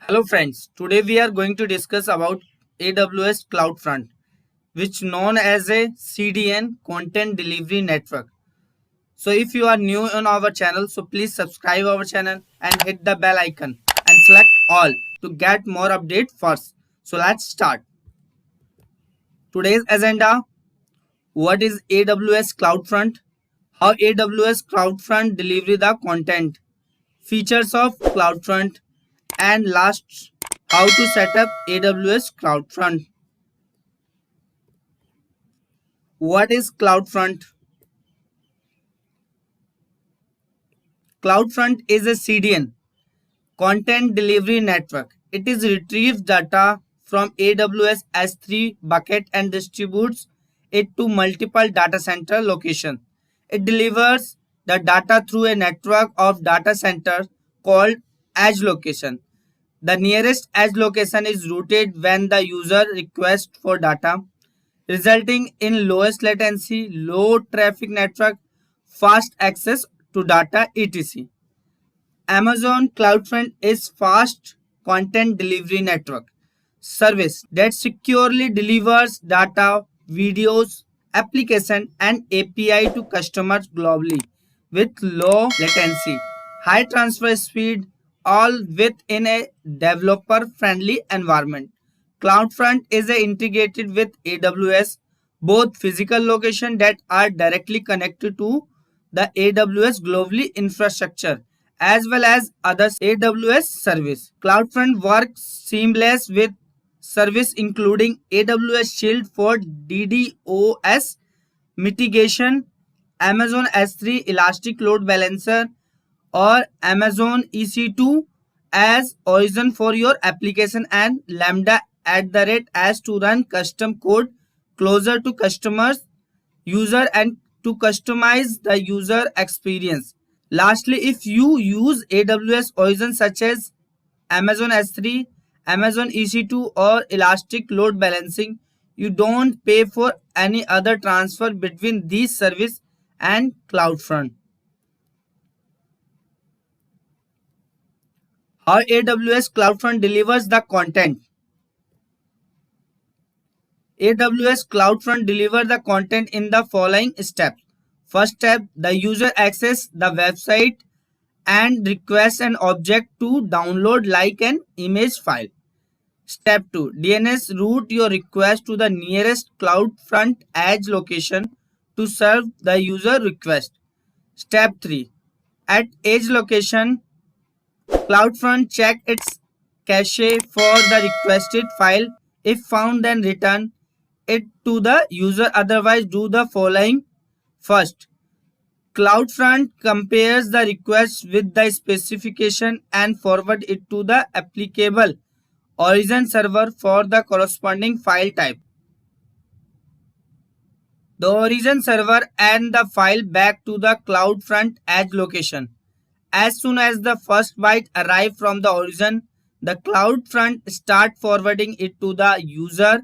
Hello friends, today we are going to discuss about AWS CloudFront, which known as a CDN Content Delivery Network. So if you are new on our channel, so please subscribe our channel and hit the bell icon and select all to get more update first. So let's start. Today's agenda: what is AWS CloudFront? How AWS CloudFront deliver the content, features of CloudFront, and last, how to set up AWS CloudFront. What is CloudFront? CloudFront is a CDN, content delivery network. It is retrieves data from AWS S3 bucket and distributes it to multiple data center locations. It delivers the data through a network of data centers called edge location. The nearest edge location is routed when the user requests for data, resulting in lowest latency, low traffic network, fast access to data, etc. Amazon CloudFront is fast content delivery network service that securely delivers data, videos, application and API to customers globally with low latency, high transfer speed, all within a developer friendly environment. CloudFront is integrated with AWS, both physical locations that are directly connected to the AWS globally infrastructure as well as other AWS service. CloudFront works seamless with service including AWS Shield for DDoS mitigation, Amazon S3 Elastic Load Balancer, or Amazon EC2 as origin for your application, and Lambda @ to run custom code closer to customers user and to customize the user experience. Lastly, if you use AWS origin such as Amazon S3, Amazon EC2 or Elastic Load Balancing, you don't pay for any other transfer between these service and CloudFront. How AWS CloudFront delivers the content. AWS CloudFront delivers the content in the following steps. First step, the user access the website and request an object to download like an image file. Step 2. DNS route your request to the nearest CloudFront edge location to serve the user request. Step 3. At edge location, CloudFront check its cache for the requested file. If found, then return it to the user. Otherwise, do the following. First, CloudFront compares the request with the specification and forward it to the applicable origin server for the corresponding file type. The origin server and the file back to the CloudFront edge location. As soon as the first byte arrives from the origin, the CloudFront start forwarding it to the user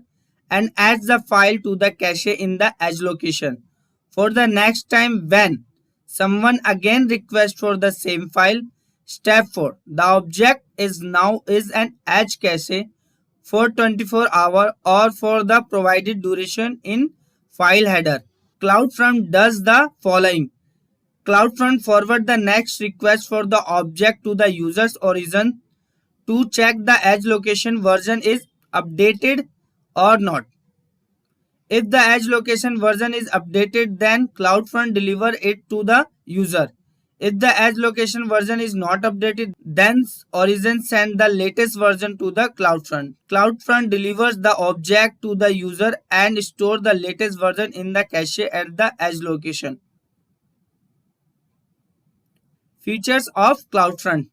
and adds the file to the cache in the edge location. For the next time when someone again requests for the same file, step 4. The object is now is an edge cache for 24 hours or for the provided duration in file header. CloudFront does the following. CloudFront forward the next request for the object to the user's origin to check the edge location version is updated or not. If the edge location version is updated, then CloudFront deliver it to the user. If the edge location version is not updated, then Origin send the latest version to the CloudFront. CloudFront delivers the object to the user and store the latest version in the cache at the edge location. Features of CloudFront.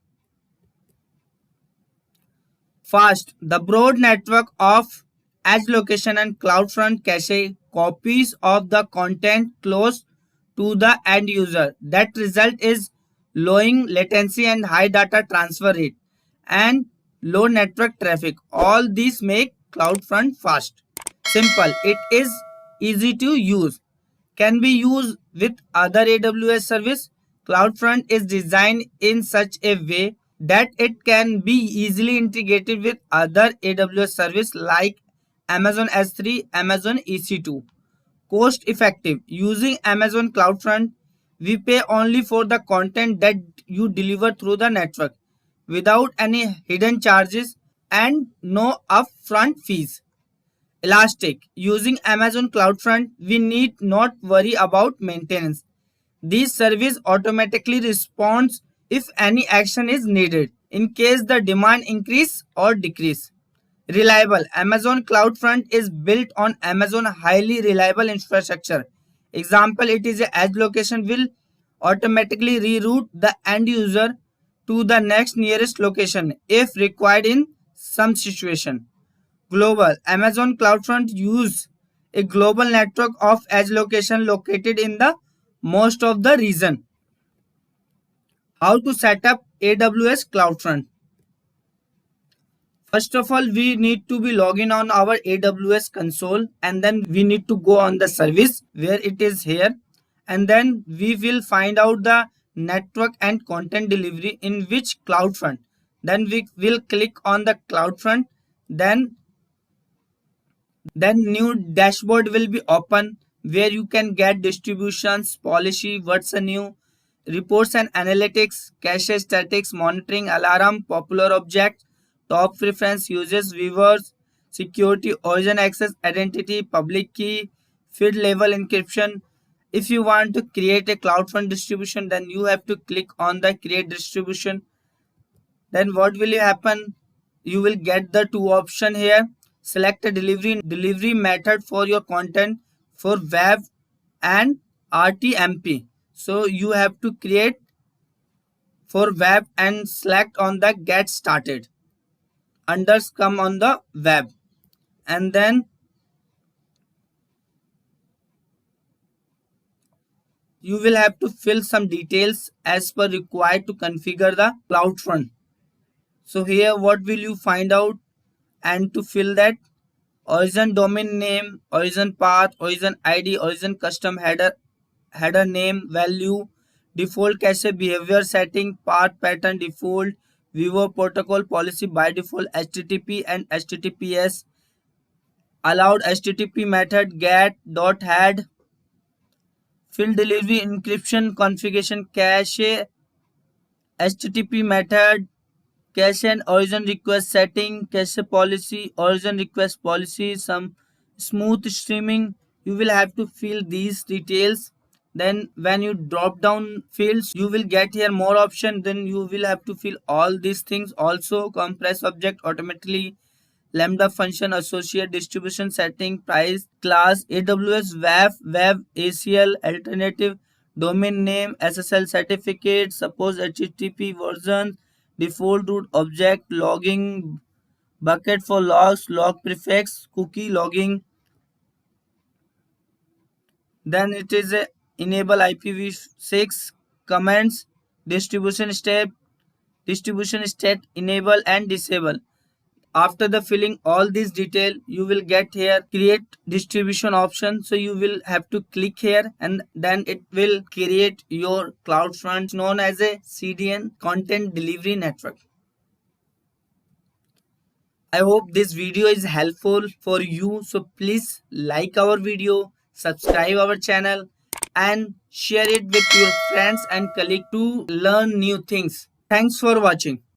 Fast. The broad network of edge location and CloudFront cache copies of the content close to the end user. That result is lowering latency and high data transfer rate and low network traffic. All these make CloudFront fast. Simple. It is easy to use. Can be used with other AWS service. CloudFront is designed in such a way that it can be easily integrated with other AWS service like Amazon S3, Amazon EC2. Cost effective. Using Amazon CloudFront, we pay only for the content that you deliver through the network without any hidden charges and no upfront fees. Elastic. Using Amazon CloudFront, we need not worry about maintenance. This service automatically responds if any action is needed in case the demand increase or decrease. Reliable. Amazon CloudFront is built on Amazon highly reliable infrastructure. Example, it is a edge location will automatically reroute the end user to the next nearest location if required in some situation. Global. Amazon CloudFront use a global network of edge location located in the most of the region. How to set up AWS CloudFront? First of all, we need to be logging on our AWS console, and then we need to go on the service where it is here, and then we will find out the network and content delivery in which CloudFront. Then we will click on the CloudFront. Then new dashboard will be open where you can get distributions, policy, what's a new, reports and analytics, cache statics, monitoring, alarm, popular object, top preference, users, viewers, security, origin access, identity, public key, feed level encryption. If you want to create a CloudFront distribution, then you have to click on the create distribution. Then what will happen? You will get the two option here. Select a delivery method for your content for web and RTMP. So you have to create for web and select on the get started. Unders come on the web, and then you will have to fill some details as per required to configure the CloudFront. So here what will you find out and to fill that? Origin domain name, origin path, origin ID, origin custom header name, value, default cache behavior setting, path pattern default, viewer protocol policy by default, HTTP and HTTPS, allowed HTTP method get dot head, field delivery encryption configuration cache, HTTP method, cache and origin request setting, cache policy, origin request policy, some smooth streaming. You will have to fill these details. Then when you drop down fields, you will get here more option. Then you will have to fill all these things. Also compress object automatically, lambda function, associate distribution setting, price, class, AWS web ACL, alternative domain name, SSL certificate, suppose HTTP version, default root object, logging, bucket for logs, log prefix, cookie logging. Then it is a enable IPv6 commands, distribution state enable and disable. After the filling all this detail, you will get here create distribution option. So you will have to click here, and then it will create your CloudFront known as a CDN, content delivery network. I hope this video is helpful for you. So please like our video, subscribe our channel, and share it with your friends and colleagues to learn new things. Thanks for watching.